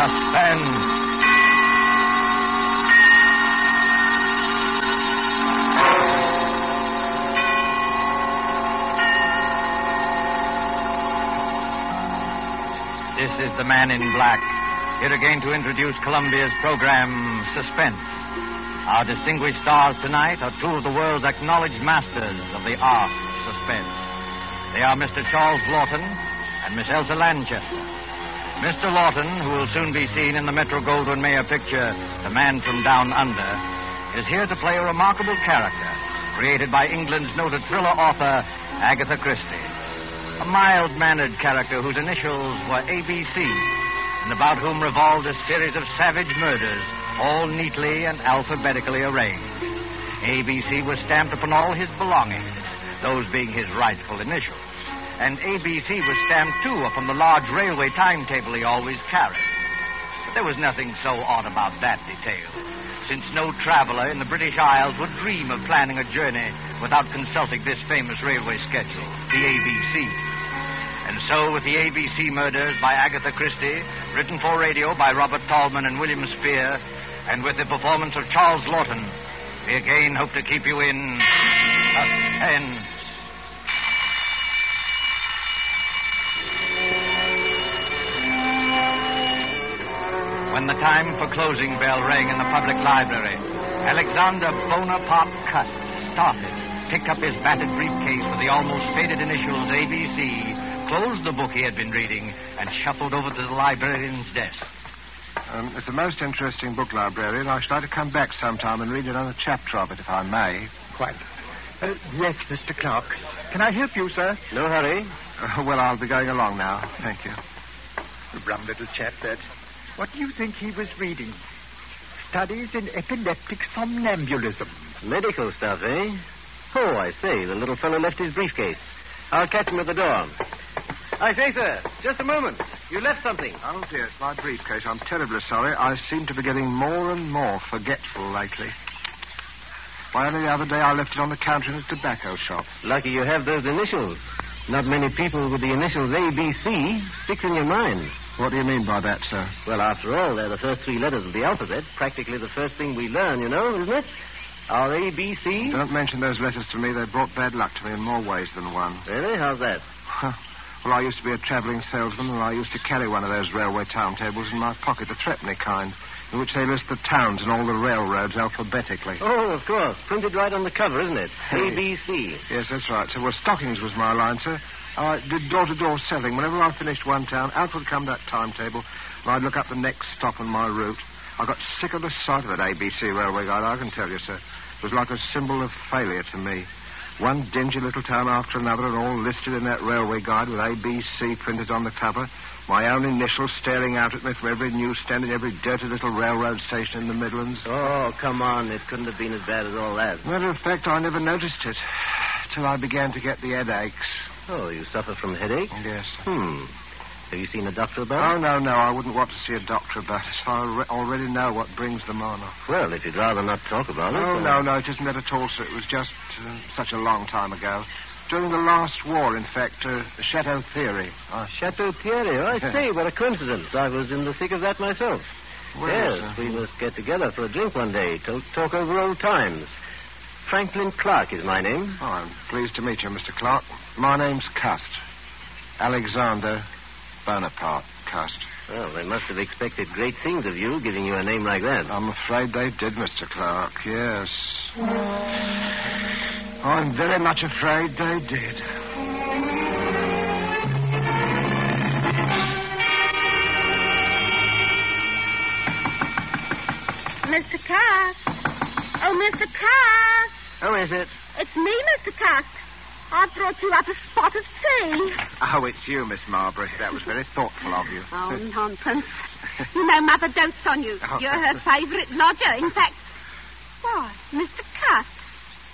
Suspense. This is the Man in Black, here again to introduce Columbia's program, Suspense. Our distinguished stars tonight are two of the world's acknowledged masters of the art of suspense. They are Mr. Charles Laughton and Miss Elsa Lanchester. Mr. Laughton, who will soon be seen in the Metro-Goldwyn-Mayer picture, The Man from Down Under, is here to play a remarkable character created by England's noted thriller author, Agatha Christie. A mild-mannered character whose initials were ABC, and about whom revolved a series of savage murders, all neatly and alphabetically arranged. ABC was stamped upon all his belongings, those being his rightful initials. And ABC was stamped, too, upon the large railway timetable he always carried. But there was nothing so odd about that detail, since no traveler in the British Isles would dream of planning a journey without consulting this famous railway schedule, the ABC. And so, with the ABC Murders by Agatha Christie, written for radio by Robert Tallman and William Spear, and with the performance of Charles Laughton, we again hope to keep you in suspense. When the time for closing bell rang in the public library, Alexander Bonaparte Cust started, picked up his battered briefcase with the almost faded initials ABC, closed the book he had been reading, and shuffled over to the librarian's desk. It's a most interesting book, librarian. I should like to come back sometime and read another chapter of it, if I may. Quite. Yes, Mr. Clark. Can I help you, sir? No hurry. Well, I'll be going along now. Thank you. Rum little chap, that. What do you think he was reading? Studies in epileptic somnambulism. Medical stuff, eh? Oh, I say, the little fellow left his briefcase. I'll catch him at the door. I say, sir, just a moment. You left something. Oh, dear, it's my briefcase. I'm terribly sorry. I seem to be getting more and more forgetful lately. Why, only the other day I left it on the counter in a tobacco shop. Lucky you have those initials. Not many people with the initials ABC sticks in your mind. What do you mean by that, sir? Well, after all, they're the first three letters of the alphabet. Practically the first thing we learn, you know, isn't it? Our ABC. Don't mention those letters to me. They brought bad luck to me in more ways than one. Really? How's that? Well, I used to be a travelling salesman, and I used to carry one of those railway timetables in my pocket, the threepenny kind, in which they list the towns and all the railroads alphabetically. Oh, of course. Printed right on the cover, isn't it? ABC. Yes, that's right. So, well, stockings was my line, sir. I did door-to-door selling. Whenever I finished one town, out would come that timetable, and I'd look up the next stop on my route. I got sick of the sight of that ABC railway guide, I can tell you, sir. It was like a symbol of failure to me. One dingy little town after another, and all listed in that railway guide with ABC printed on the cover. My own initials staring out at me from every newsstand and every dirty little railroad station in the Midlands. Oh, come on. It couldn't have been as bad as all that. Matter of fact, I never noticed it till I began to get the headaches. Oh, you suffer from headaches? Yes. Have you seen a doctor about it? Oh, no. I wouldn't want to see a doctor about it. I already know what brings them on. Well, if you'd rather not talk about it... Oh, no, it isn't that at all, sir. It was just such a long time ago. During the last war, in fact, Chateau Thierry. Chateau Thierry? Oh, I see. What a coincidence. I was in the thick of that myself. Well, yes, we must get together for a drink one day to talk over old times. Franklin Clark is my name. Oh, I'm pleased to meet you, Mr. Clark. My name's Cust. Alexander Bonaparte Cust. Well, they must have expected great things of you, giving you a name like that. I'm afraid they did, Mr. Clark, yes. I'm very much afraid they did. Mr. Cust. Oh, Mr. Cust. Who is it? It's me, Mr. Cust. I brought you up a spot of tea. Oh, it's you, Miss Marbury. That was very thoughtful of you. Oh, nonsense. You know Mother dotes on you. Oh. You're her favourite lodger. In fact... Why, Mr. Cust,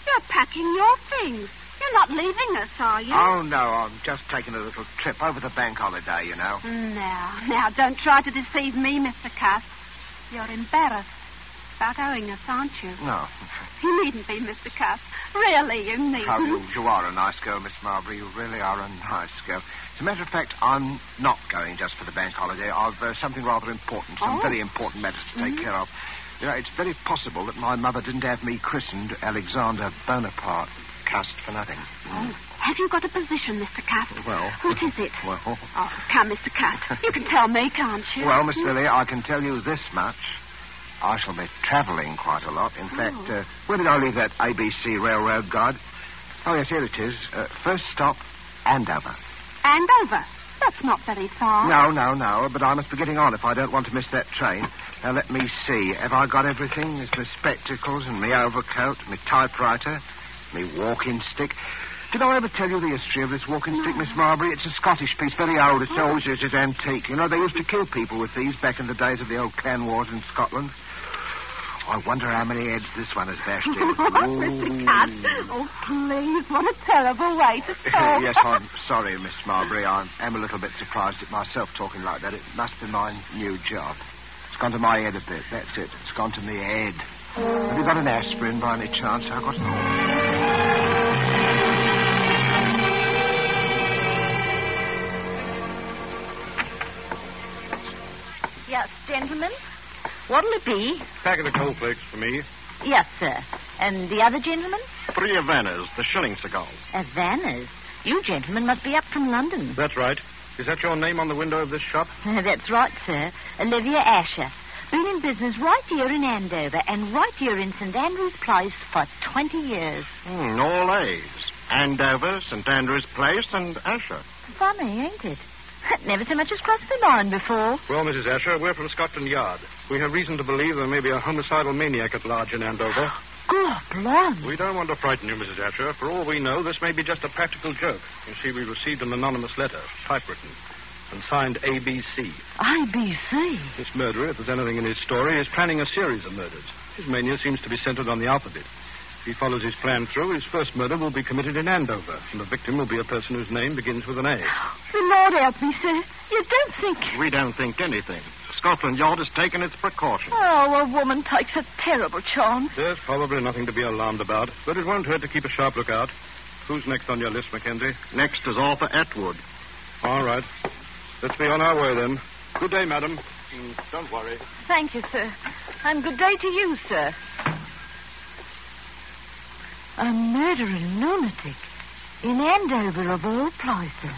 you're packing your things. You're not leaving us, are you? Oh, no, I'm just taking a little trip over the bank holiday, you know. Now, don't try to deceive me, Mr. Cust. You're embarrassed about owing us, aren't you? No. You needn't be, Mr. Cust. Really, you needn't. Oh, you are a nice girl, Miss Marbury. You really are a nice girl. As a matter of fact, I'm not going just for the bank holiday. I've something rather important, some very important matters to take care of. You know, it's very possible that my mother didn't have me christened Alexander Bonaparte. Cast for nothing. Oh, have you got a position, Mr. Cutt? Well... What is it? Well... Oh, come, Mr. Cutt. You can tell me, can't you? Well, Miss Lily, I can tell you this much. I shall be travelling quite a lot. In fact, where did I leave that ABC Railroad guide? Oh, yes, here it is. First stop, Andover. Andover? That's not very far. No, but I must be getting on if I don't want to miss that train. Now, let me see. Have I got everything? There's my spectacles and my overcoat, my typewriter, my walking stick. Did I ever tell you the history of this walking stick, Miss Marbury? It's a Scottish piece, very old. It's always it's antique. You know, they used to kill people with these back in the days of the old clan wars in Scotland. I wonder how many heads this one has bashed in. Mr. Cutt. Oh, please, what a terrible way to talk. Yes, I'm sorry, Miss Marbury. I am a little bit surprised at myself talking like that. It must be my new job. It's gone to my head a bit. That's it. It's gone to me head. Have you got an aspirin by any chance? I've got Yes, gentlemen. What'll it be? Packet of cornflakes for me. Yes, sir. And the other gentleman? 3 Havanas, the shilling cigars. Havanas? You gentlemen must be up from London. That's right. Is that your name on the window of this shop? That's right, sir. Olivia Asher. Been in business right here in Andover and right here in St. Andrew's Place for 20 years. All A's. Andover, St. Andrew's Place, and Asher. Funny, ain't it? Never so much as crossed my mind before. Well, Mrs. Asher, we're from Scotland Yard. We have reason to believe there may be a homicidal maniac at large in Andover. God, blimey. We don't want to frighten you, Mrs. Asher. For all we know, this may be just a practical joke. You see, we received an anonymous letter, typewritten, and signed ABC. ABC? This murderer, if there's anything in his story, is planning a series of murders. His mania seems to be centered on the alphabet. If he follows his plan through, his first murder will be committed in Andover, and the victim will be a person whose name begins with an A. The Lord help me, sir. You don't think... We don't think anything. Scotland Yard has taken its precautions. Oh, a woman takes a terrible chance. There's probably nothing to be alarmed about, but it won't hurt to keep a sharp lookout. Who's next on your list, Mackenzie? Next is Arthur Atwood. All right. Let's be on our way, then. Good day, madam. Don't worry. Thank you, sir. And good day to you, sir. A murdering lunatic in Andover of all places.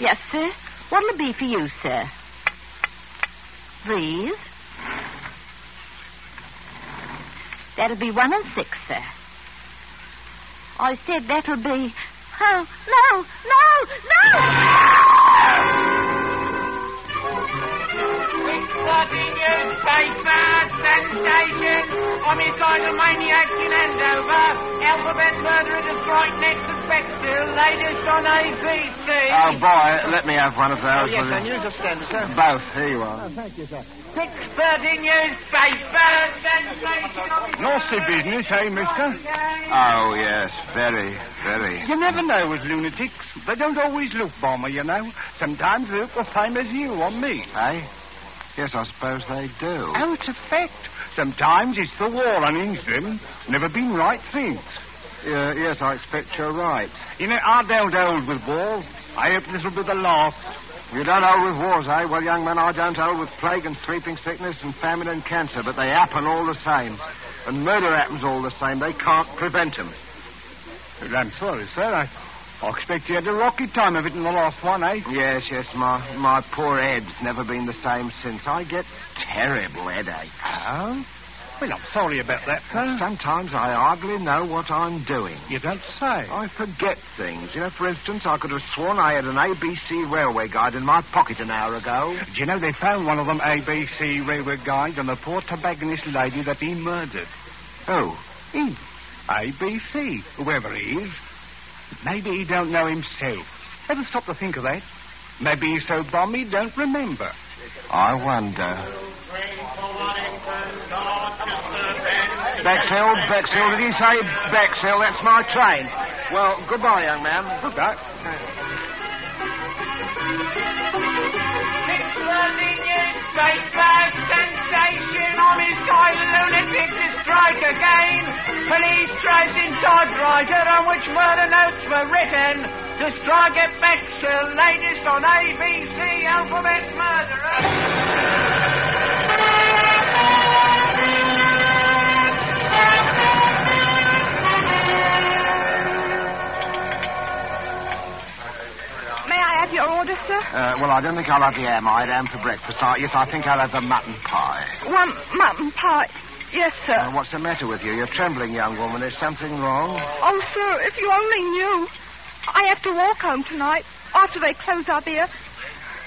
Yes, sir. What'll it be for you, sir? Please? That'll be 1 and 6, sir. I said that'll be... Oh, no! Exciting newspaper, sensation, homicidal maniacs in Andover, alphabet murderer to strike next suspected, latest on ABC. Oh, boy, let me have one of those. Yes, sir. Newsstand, sir. Both. Here you are. Thank you, sir. 6:30 newspaper, sensation. Nasty business, eh, mister? Oh, yes, very, very. You never know with lunatics. They don't always look bomber, you know. Sometimes they look the same as you or me. Eh? Yes, I suppose they do. Oh, it's a fact. Sometimes it's the war unhinged them. Never been right since. Yes, I expect you're right. You know, I don't hold with wars. I hope this will be the last. You don't hold with wars, eh? Well, young man, I don't hold with plague and sleeping sickness and famine and cancer, but they happen all the same. And murder happens all the same. They can't prevent them. Well, I'm sorry, sir. I expect you had a rocky time of it in the last one, eh? Yes, my poor head's never been the same since. I get terrible headaches. Oh? Well, I'm sorry about that, sir. Sometimes I hardly know what I'm doing. You don't say. I forget things. You know, for instance, I could have sworn I had an ABC railway guide in my pocket an hour ago. Do you know they found one of them ABC railway guides on the poor tobacconist lady that he murdered? Who? Him. ABC, whoever he is. Maybe he don't know himself. Ever stop to think of that? Maybe he's so bum he don't remember. I wonder. Bexhill, did he say Bexhill? That's my train. Well, goodbye, young man. Goodbye. 6:30 newspaper, sensation, homicidal lunatic to strike strike again. Police tracing typewriter on which murder notes were written to strike at Bexhill. Latest on ABC Alphabet Murderer. Your order, sir? Well, I don't think I'll have the ham for breakfast. Yes, I think I'll have the mutton pie. One mutton pie. Yes, sir. What's the matter with you? You're trembling, young woman. Is something wrong? Oh, sir, if you only knew. I have to walk home tonight after they close up here.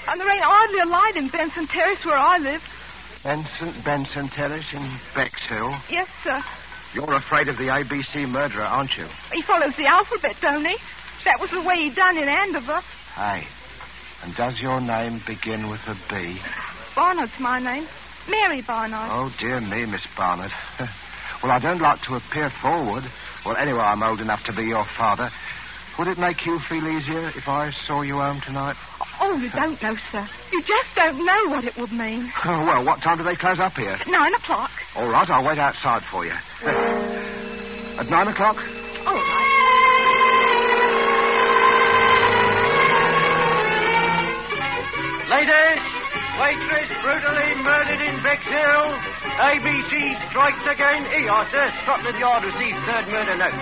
And there ain't hardly a light in Benson Terrace where I live. Benson Terrace in Bexhill? Yes, sir. You're afraid of the ABC murderer, aren't you? He follows the alphabet, don't he? That was the way he done in Andover. Hey, and does your name begin with a B? Barnard's my name. Mary Barnard. Oh, dear me, Miss Barnard. Well, I don't like to appear forward. Well, anyway, I'm old enough to be your father. Would it make you feel easier if I saw you home tonight? Oh, you don't know, sir. You just don't know what it would mean. Oh, well, what time do they close up here? At 9 o'clock. All right, I'll wait outside for you. At 9 o'clock? All right. Ladies, waitress brutally murdered in Bexhill. ABC strikes again. Sir, Scotland Yard receives third murder note.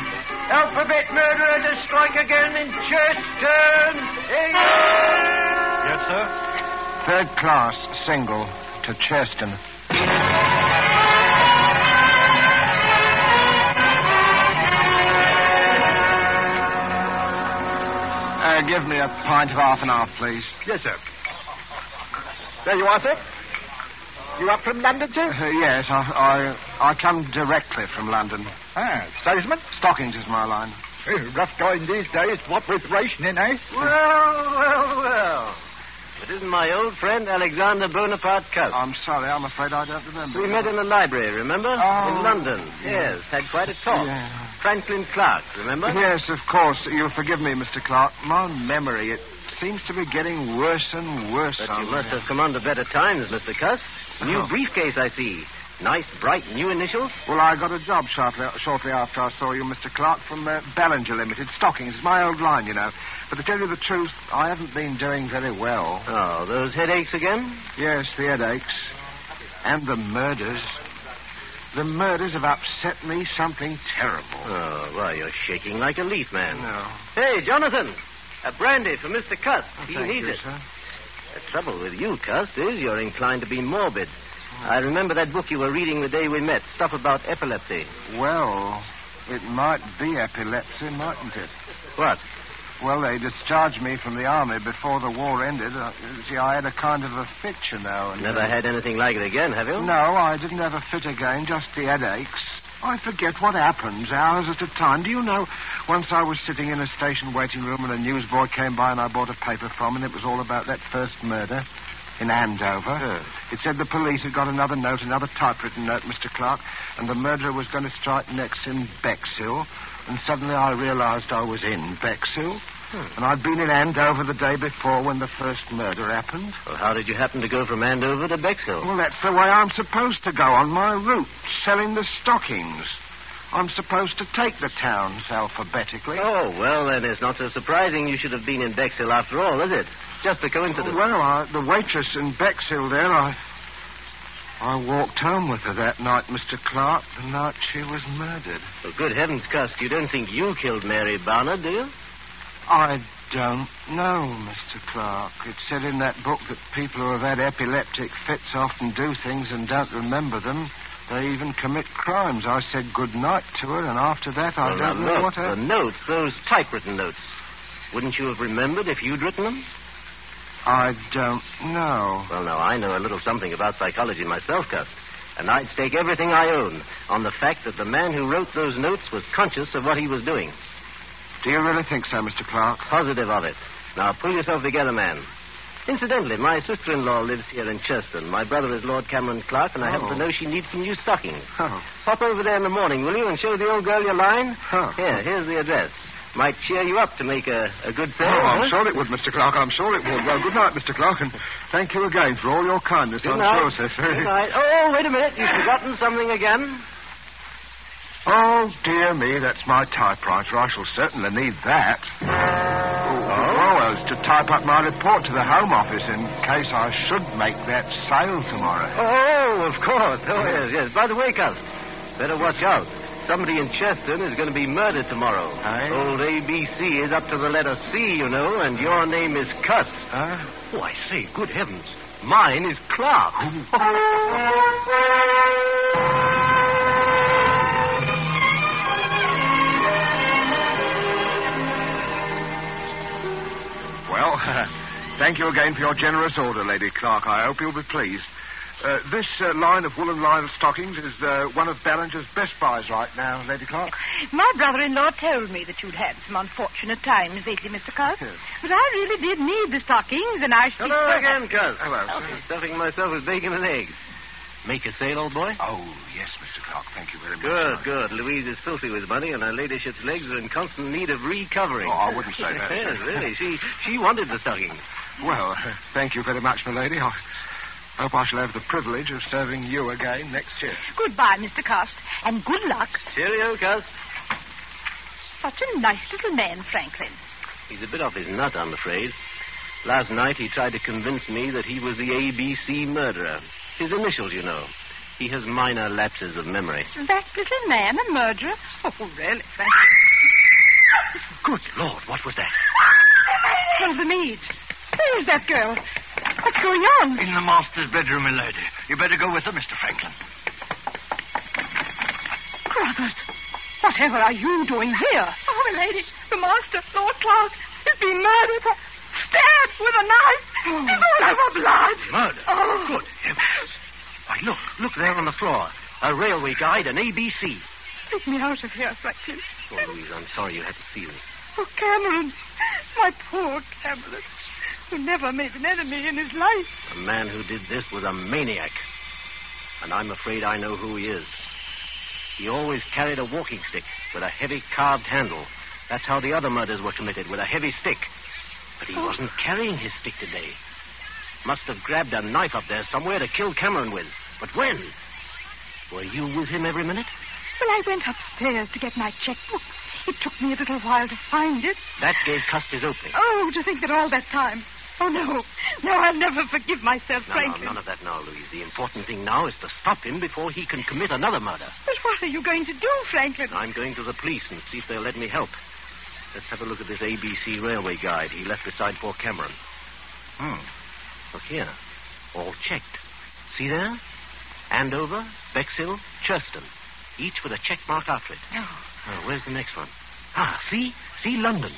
Alphabet murderer to strike again in Cheston. Yes, sir? Third class, single, to Cheston. Give me a pint of half and half, please. Yes, sir. There you are, sir. You up from London, sir? Yes, I come directly from London. Ah, salesman? Stockings is my line. Rough going these days, what with rationing, eh? Well. It isn't my old friend Alexander Bonaparte Coates. I'm sorry, I'm afraid I don't remember. We met in the library, remember? Oh, in London. Yes, had quite a talk. Yeah. Franklin Clark, remember? Yes, of course. You'll forgive me, Mr. Clark. My memory, it seems to be getting worse and worse. But you must have come under better times, Mr. Cuss. New briefcase, I see. Nice, bright, new initials. Well, I got a job shortly after I saw you, Mr. Clark, from Ballinger Limited. Stockings is my old line, you know. But to tell you the truth, I haven't been doing very well. Oh, those headaches again? Yes, the headaches. And the murders. The murders have upset me something terrible. Oh, why, you're shaking like a leaf, man. No. Hey, Jonathan, a brandy for Mr. Cuss. He Thank needs you, it. sir. The trouble with you, Cuss, is you're inclined to be morbid. I remember that book you were reading the day we met, stuff about epilepsy. Well, it might be epilepsy, mightn't it? What? Well, they discharged me from the army before the war ended. See, I had a kind of a fit, you know. And, Never had anything like it again, have you? No, I didn't have a fit again, just the headaches. I forget what happens, hours at a time. Do you know, once I was sitting in a station waiting room and a newsboy came by and I bought a paper from him, and it was all about that first murder in Andover. It said the police had got another note, another typewritten note, Mr. Clark, and the murderer was going to strike next in Bexhill. And suddenly I realized I was in Bexhill. And I'd been in Andover the day before when the first murder happened. Well, how did you happen to go from Andover to Bexhill? Well, that's the way I'm supposed to go, on my route, selling the stockings. I'm supposed to take the towns alphabetically. Oh, well, then it's not so surprising you should have been in Bexhill after all, is it? Just a coincidence. Well, the waitress in Bexhill there, I walked home with her that night, Mr. Clark, the night she was murdered. Well, good heavens, Cuss, you don't think you killed Mary Barnard, do you? I don't know, Mr. Clark. It said in that book that people who have had epileptic fits often do things and don't remember them. They even commit crimes. I said good night to her, and after that I don't know what happened. The notes, those typewritten notes. Wouldn't you have remembered if you'd written them? I don't know. Well, now, I know a little something about psychology myself, Cuss. And I'd stake everything I own on the fact that the man who wrote those notes was conscious of what he was doing. Do you really think so, Mr. Clark? Positive of it. Now, pull yourself together, man. Incidentally, my sister-in-law lives here in Cheston. My brother is Lord Cameron Clark, and I happen to know she needs some new stockings. Oh. Pop over there in the morning, will you, and show the old girl your line? Oh. Here's the address. Might cheer you up to make a good sale. Oh, I'm sure it would, Mr. Clark. I'm sure it would. Well, good night, Mr. Clark, and thank you again for all your kindness. Good I'm night. sure, sir. Good night. Oh, wait a minute. You've forgotten something again. Oh, dear me, that's my typewriter. I shall certainly need that. Well, it's to type up my report to the Home Office in case I should make that sale tomorrow. Oh, of course. Oh, yes. By the way, Cus, better watch out. Somebody in Cheston is going to be murdered tomorrow. Aye? Old ABC is up to the letter C, you know, and your name is Cuss. Huh? Oh, I say, good heavens. Mine is Clark. Well, thank you again for your generous order, Lady Clark. I hope you'll be pleased. This line of woolen lined stockings is one of Ballinger's best buys right now, Lady Clark. My brother-in-law told me that you'd had some unfortunate times lately, Mr. Cuss. Yes. But I really did need the stockings, and I should... Hello again, Cuss. Hello, Oh, sir. stuffing myself with bacon and eggs. Make a sale, old boy? Oh, yes, Mr. Clark. Thank you very much. Good, good. Louise is filthy with money, and her ladyship's legs are in constant need of recovering. Oh, I wouldn't say that. Yes, really. She wanted the stockings. Well, thank you very much, my lady. I hope I shall have the privilege of serving you again next year. Goodbye, Mr. Cuss, and good luck. Cheerio, Cuss. Such a nice little man, Franklin. He's a bit off his nut, I'm afraid. Last night he tried to convince me that he was the ABC murderer. His initials, you know. He has minor lapses of memory. That little man a murderer? Oh, really, Franklin? Good Lord, what was that? Tell the maid. Where's that girl? What's going on? In the master's bedroom, milady. You better go with her, Mr. Franklin. Brothers, whatever are you doing here? Oh, my lady, the master, Lord Clark, is being murdered. Stabbed with a knife. He's all over blood. Murder? Oh. Good heavens. Why, look there on the floor. A railway guide and ABC. Take me out of here, Franklin. Oh, Louise, I'm sorry you had to see this. Oh, Cameron. My poor Cameron. Who never made an enemy in his life. The man who did this was a maniac. And I'm afraid I know who he is. He always carried a walking stick with a heavy carved handle. That's how the other murders were committed, with a heavy stick. But he wasn't carrying his stick today. Must have grabbed a knife up there somewhere to kill Cameron with. But when? Were you with him every minute? Well, I went upstairs to get my checkbook. It took me a little while to find it. That gave Cuss his opening. Oh, to think that all that time. Oh, no. No, I'll never forgive myself, No, Franklin. none of that now, Louise. The important thing now is to stop him before he can commit another murder. But what are you going to do, Franklin? I'm going to the police and see if they'll let me help. Let's have a look at this ABC railway guide he left beside poor Cameron. Look here. All checked. See there? Andover, Bexhill, Churston. Each with a check mark after it. Oh, where's the next one? See? See London.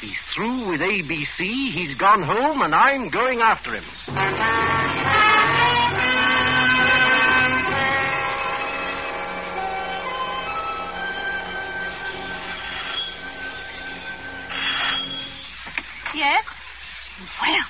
He's through with ABC, he's gone home, and I'm going after him. Yes? Well,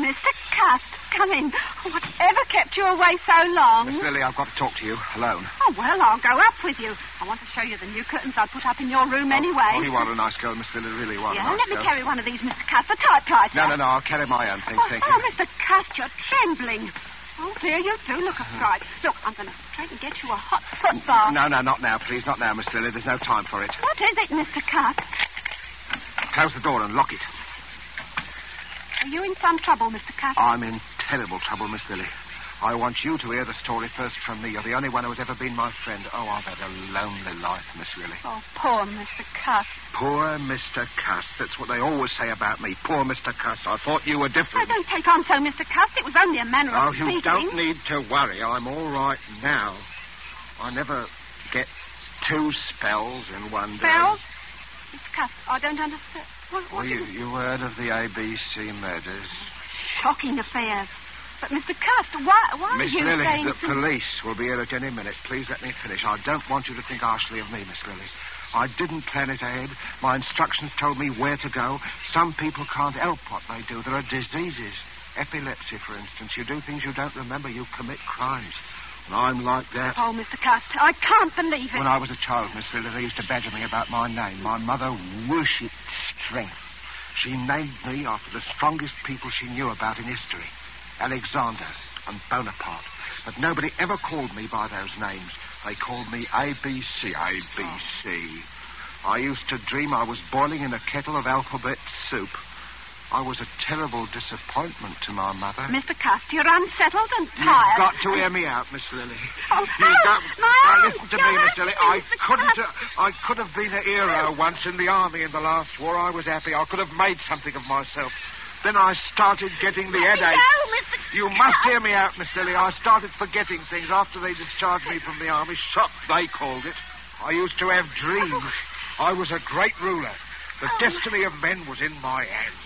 Mr. Cuss, come in. Whatever kept you away so long? Miss Lily, I've got to talk to you alone. Oh, well, I'll go up with you. I want to show you the new curtains I put up in your room anyway. Oh, you are a nice girl, Miss Lily, really are a Yeah, nice let me girl. carry one of these, Mr. Cuss, the typewriter. No, I'll carry my own things, thank you. Oh, Mr. Cuss, you're trembling. Oh, dear, you do look a fright. Look, I'm going to try to get you a hot foot bath. No, not now, please. Not now, Miss Lily. There's no time for it. What is it, Mr. Cuss? Close the door and lock it. Are you in some trouble, Mr. Cuss? I'm in terrible trouble, Miss Lily. I want you to hear the story first from me. You're the only one who has ever been my friend. Oh, I've had a lonely life, Miss Lily. Oh, poor Mr. Cuss. Poor Mr. Cuss. That's what they always say about me. Poor Mr. Cuss. I thought you were Oh, different. don't take on so, Mr. Cuss. It was only a manner Oh, of you speaking. don't need to worry. I'm all right now. I never get two spells in one day. Spells? Mr. Cuss, I don't understand. What Well, you heard of the ABC murders? Shocking affairs. But, Mr. Cuss, why are Miss you Lily, saying... the police will be here at any minute. Please let me finish. I don't want you to think harshly of me, Miss Lily. I didn't plan it ahead. My instructions told me where to go. Some people can't help what they do. There are diseases. Epilepsy, for instance. You do things you don't remember. You commit crimes. And I'm like that. Oh, Mr. Cuss, I can't believe it. When I was a child, Miss Lily, they used to badger me about my name. My mother worshipped strength. She named me after the strongest people she knew about in history. Alexander and Bonaparte. But nobody ever called me by those names. They called me ABC. ABC. I used to dream I was boiling in a kettle of alphabet soup. I was a terrible disappointment to my mother. Mr. Cust, you're unsettled and tired. You've got to hear me out, Miss Lily. Oh, Now, listen to me, Miss Lily. I could have been a hero once in the army in the last war. I was happy. I could have made something of myself. Then I started getting the headache. You must hear me out, Miss Lily. I started forgetting things after they discharged me from the army. Shock, they called it. I used to have dreams. I was a great ruler. The destiny of men was in my hands.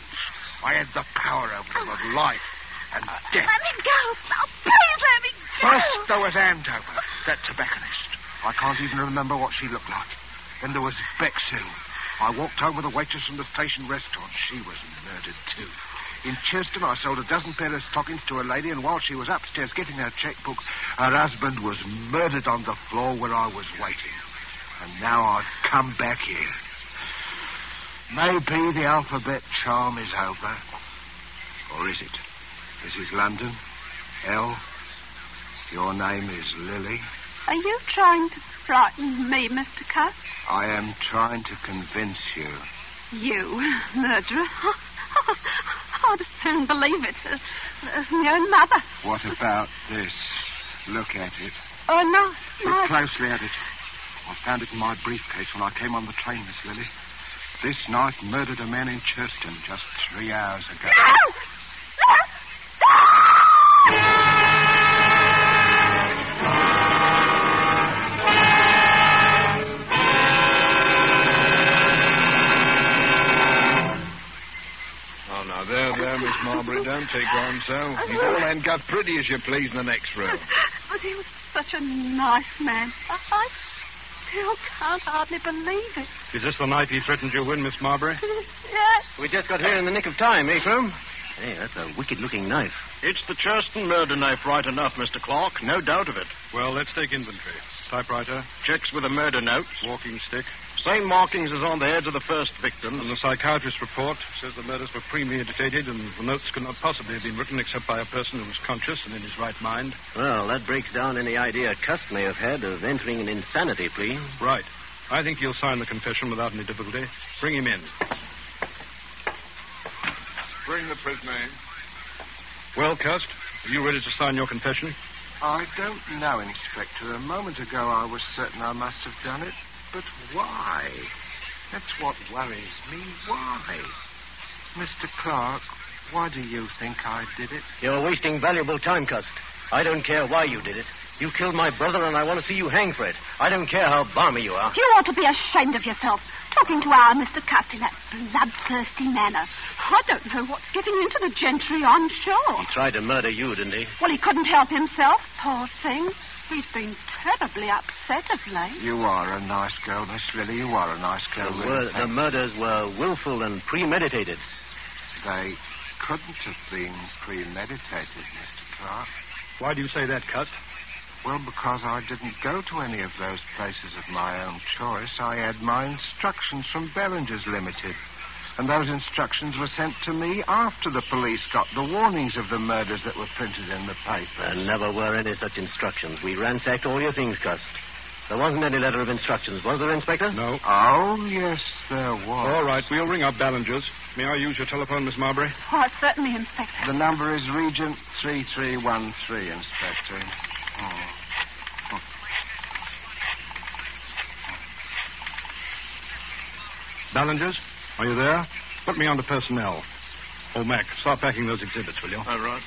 I had the power over them of life and death. Let me go. Oh, please let me go. First, there was Andover, that tobacconist. I can't even remember what she looked like. Then there was Bexhill. I walked home with a waitress from the station restaurant. She was murdered, too. In Cheston, I sold a dozen pair of stockings to a lady, and while she was upstairs getting her checkbook, her husband was murdered on the floor where I was waiting. And now I've come back here. Maybe the alphabet charm is over. Or is it? This is London. L. Your name is Lily. Are you trying to frighten me, Mr. Cust? I am trying to convince you. You, murderer? I'd soon believe it. Your own mother. What about this? Look at it. Oh, no. Look closely at it. I found it in my briefcase when I came on the train, Miss Lily. This knife murdered a man in Churchton just 3 hours ago. No! Oh, now, there, Miss Marbury. Don't take on so. You all and got pretty as you please in the next row. But he was such a nice man. I still can't hardly believe it. Is this the knife he threatened you with, Miss Marbury? Yes. We just got here in the nick of time, eh, Crum? Hey, that's a wicked-looking knife. It's the Churston murder knife right enough, Mr. Clark. No doubt of it. Well, let's take inventory. Typewriter, Checks with a murder note. walking stick, Same markings as on the heads of the first victims. and the psychiatrist's report says the murders were premeditated and the notes could not possibly have been written except by a person who was conscious and in his right mind. Well, that breaks down any idea Cust may have had of entering an insanity plea. Right. I think he'll sign the confession without any difficulty. Bring him in. Bring the prisoner in. Well, Cust, are you ready to sign your confession? I don't know, Inspector. A moment ago I was certain I must have done it. But why? That's what worries me. Why? Mr. Clark, why do you think I did it? You're wasting valuable time, Cust. I don't care why you did it. You killed my brother, and I want to see you hang for it. I don't care how balmy you are. You ought to be ashamed of yourself, talking to our Mr. Cust in that bloodthirsty manner. I don't know what's getting into the gentry, I'm sure. He tried to murder you, didn't he? Well, he couldn't help himself, poor thing. He's been terribly upset of late. You are a nice girl, Miss Lily. You are a nice girl. The murders were willful and premeditated. They couldn't have been premeditated, Mr. Clark. Why do you say that, Cust? Well, because I didn't go to any of those places of my own choice. I had my instructions from Bellinger's Limited. And those instructions were sent to me after the police got the warnings of the murders that were printed in the paper. There never were any such instructions. We ransacked all your things, Cust. There wasn't any letter of instructions, was there, Inspector? No. Oh, yes, there was. All right, we'll ring up Ballinger's. May I use your telephone, Miss Marbury? Oh, certainly, Inspector. The number is Regent 3313, Inspector. Ballinger's? Are you there? Put me on to personnel. Oh, Mac, start packing those exhibits, will you? All right.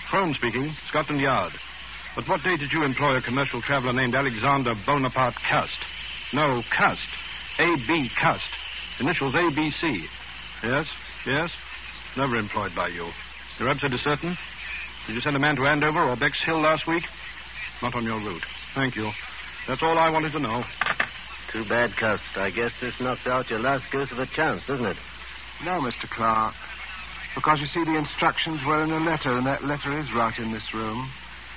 Crone speaking, Scotland Yard. But what day did you employ a commercial traveler named Alexander Bonaparte Cust? No, Cust. A.B. Cust. Initials A.B.C. Yes? Never employed by you. You're absolutely certain? Did you send a man to Andover or Bexhill last week? Not on your route. Thank you. That's all I wanted to know. Too bad, Cust. I guess this knocks out your last ghost of a chance, doesn't it? No, Mr. Clark. Because, you see, the instructions were in a letter, and that letter is right in this room.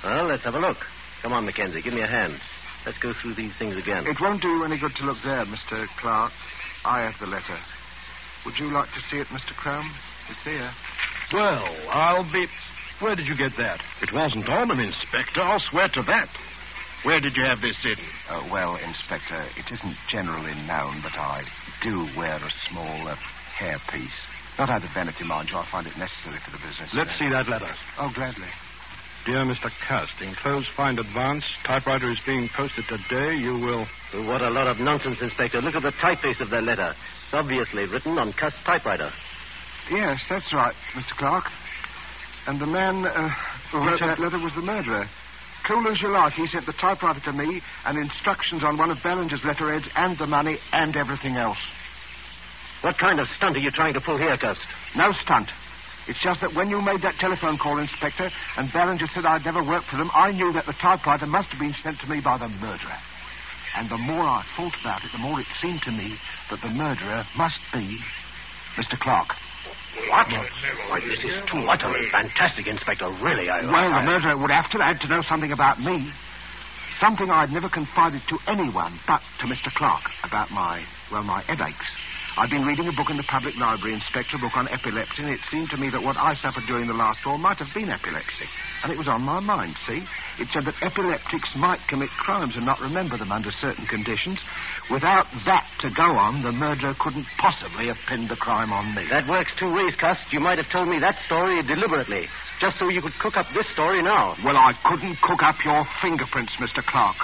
Well, let's have a look. Come on, Mackenzie. Give me a hand. Let's go through these things again. It won't do you any good to look there, Mr. Clark. I have the letter. Would you like to see it, Mr. Crumb? It's here. Well, I'll be... Where did you get that? It wasn't on him, Inspector. I'll swear to that. Where did you have this in? Well, Inspector, it isn't generally known, but I do wear a small hairpiece. Not out of vanity, mind you. I find it necessary for the business. Let's see that letter. Oh, gladly. Dear Mr. Cust, enclosed find advance. Typewriter is being posted today. You will... What a lot of nonsense, Inspector. Look at the typeface of that letter. It's obviously written on Cust's typewriter. Yes, that's right, Mr. Clark. And the man who wrote that letter was the murderer. Cool as you like, he sent the typewriter to me and instructions on one of Bellinger's letterheads and the money and everything else. What kind of stunt are you trying to pull here, Cust? No stunt. It's just that when you made that telephone call, Inspector, and Bellinger said I'd never worked for them, I knew that the typewriter must have been sent to me by the murderer. And the more I thought about it, the more it seemed to me that the murderer must be Mr. Clark. What? Why, this is too utterly fantastic, Inspector. Really, Well, the murderer would have to know something about me. Something I'd never confided to anyone but to Mr. Clark about my headaches. I'd been reading a book in the public library, Inspector, a book on epilepsy, and it seemed to me that what I suffered during the last war might have been epilepsy. And it was on my mind, see? It said that epileptics might commit crimes and not remember them under certain conditions. Without that to go on, the murderer couldn't possibly have pinned the crime on me. That works two ways, Cust. You might have told me that story deliberately, just so you could cook up this story now. Well, I couldn't cook up your fingerprints, Mr. Clark.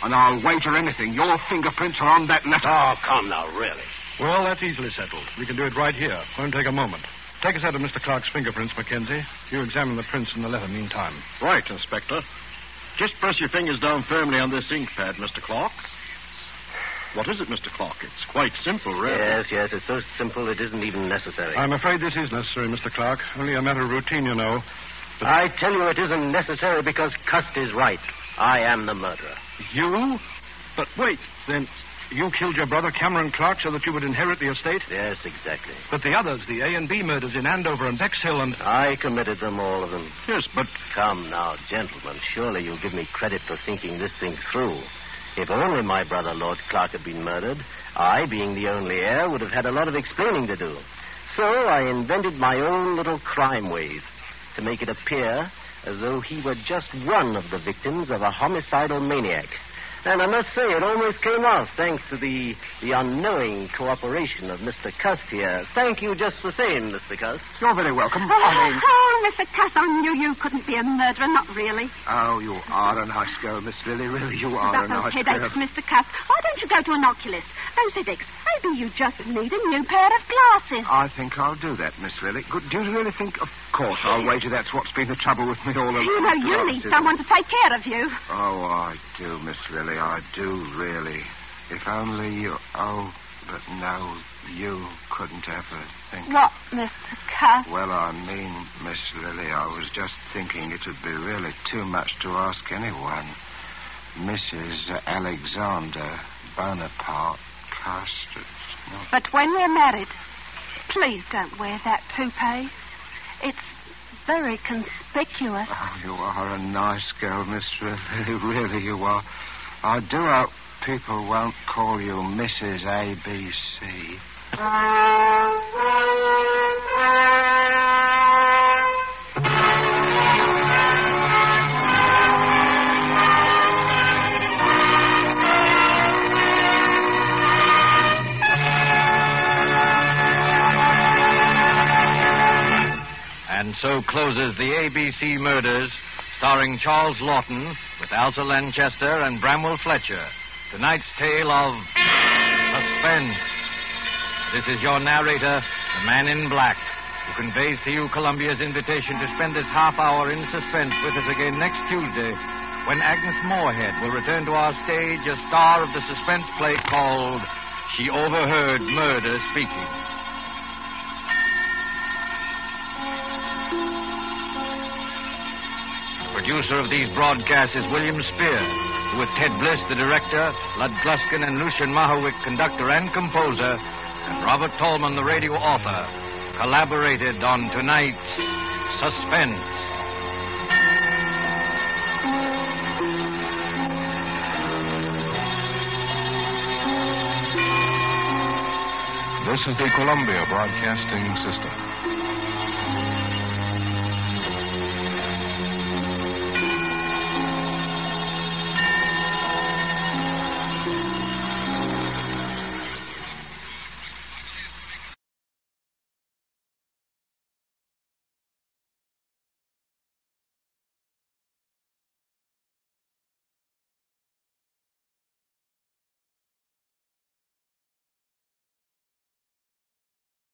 And I'll wager anything. Your fingerprints are on that letter. Oh, come now, really. Well, that's easily settled. We can do it right here. Won't take a moment. Take a set of Mr. Clark's fingerprints, Mackenzie. You examine the prints in the letter meantime. Right, Inspector. Just press your fingers down firmly on this ink pad, Mr. Clark. What is it, Mr. Clark? It's quite simple, really. Yes, it's so simple it isn't even necessary. I'm afraid this is necessary, Mr. Clark. Only a matter of routine, you know. But... I tell you it isn't necessary because Cust is right. I am the murderer. You? But wait, then... You killed your brother, Cameron Clark, so that you would inherit the estate? Yes, exactly. But the others, the A and B murders in Andover and Bexhill and... I committed them, all of them. Yes, but... Come now, gentlemen. Surely you'll give me credit for thinking this thing through. If only my brother, Lord Clark, had been murdered, I, being the only heir, would have had a lot of explaining to do. So I invented my own little crime wave to make it appear as though he were just one of the victims of a homicidal maniac. And I must say, it almost came off, thanks to the unknowing cooperation of Mr. Cust here. Thank you just the same, Mr. Cust. You're very welcome. Oh, Mr. Cust, I knew you couldn't be a murderer, not really. Oh, you are a nice girl, Miss Lily. Really, you are a nice girl. About those headaches, Mr. Cust, why don't you go to an oculist? Those headaches, maybe you just need a new pair of glasses. I think I'll do that, Miss Lily. Do you really think... Of course, I'll wager that's what's been the trouble with me all along. You know, you need someone to take care of you. Oh, I do, Miss Lily. I do, really. If only you... Oh, but no, you couldn't ever think... What, Mr. Cust? Well, I mean, Miss Lily, I was just thinking it would be really too much to ask anyone. Mrs. Alexander Bonaparte Cust. No. But when we're married, please don't wear that toupee. It's very conspicuous. Oh, you are a nice girl, Miss Lily. Really, you are. I do hope people won't call you Mrs. ABC. And so closes the ABC Murders, starring Charles Lawton with Elsa Lanchester and Bramwell Fletcher. Tonight's tale of suspense. This is your narrator, the Man in Black, who conveys to you Columbia's invitation to spend this half hour in suspense with us again next Tuesday, when Agnes Moorehead will return to our stage as star of the suspense play called She Overheard Murder Speaking. Producer of these broadcasts is William Spear, who with Ted Bliss, the director, Lud Gluskin and Lucian Mahowick, conductor and composer, and Robert Tolman, the radio author, collaborated on tonight's Suspense. This is the Columbia Broadcasting System.